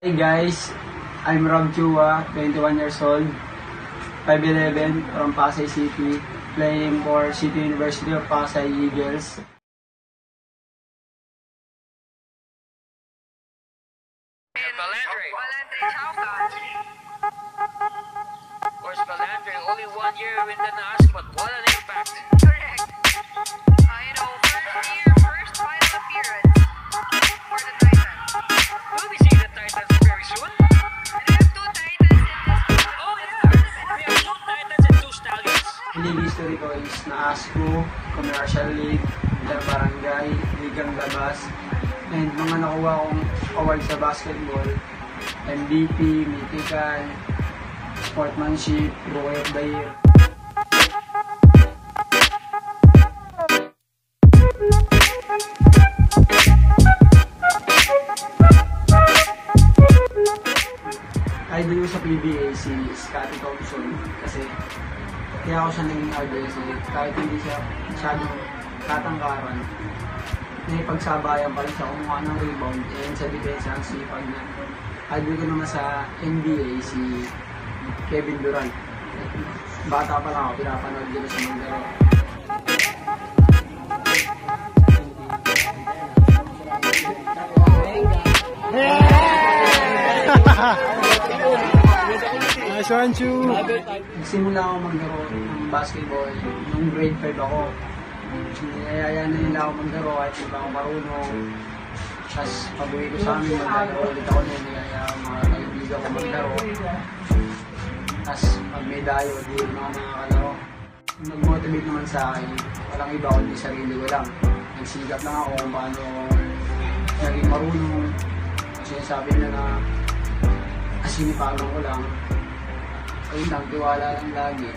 Hey guys, I'm Rob Chua, 21 years old, 5'11", from Pasay City, playing for City University of Pasay Eagles. Of course, Valandre, only 1 year in the NAS, but what an impact. Correct. First year, first final appearance for the Titans. Will we see the Titans very soon? And we have two Titans in this group. Oh yeah, we have 2 Titans and 2 Stallions. League history ko is na-ASCO, Commercial League, Barangay, Ligang Labas, and mga nakuha kong awards sa basketball, MVP, Mythical, Sportsmanship, Rookie of the Year. Idol ko sa PBA si Scottie Thompson kasi kaya ako siya naging idol kahit hindi siya masyadong katangkaran. Nakipagsabayan pa rin siya kumuha ng rebound and sa depensa ang sipag niya. Idol ko naman sa NBA si Kevin Durant. Bata pa lang ako, pinapanood ko sa mga laro. Nice one, Chu! Nagsimula ako maglaro ng basketball nung grade 5 ako. Niyayaya na nila ako maglaro kahit hindi pa ako marunong. Tapos pag-uwi ko sa amin, maglaro ulit ako na niyayaya mga kaibigan ko maglaro. Tapos pag may dayo, di rin ako makakalaro. Nag-motivate naman sa akin, walang iba kundi sarili ko lang. Nagsikap lang ako kung paano naging marunong. Kasi sabi nila na asinipagan ko lang. Ayun lang, tiwala lang lagi.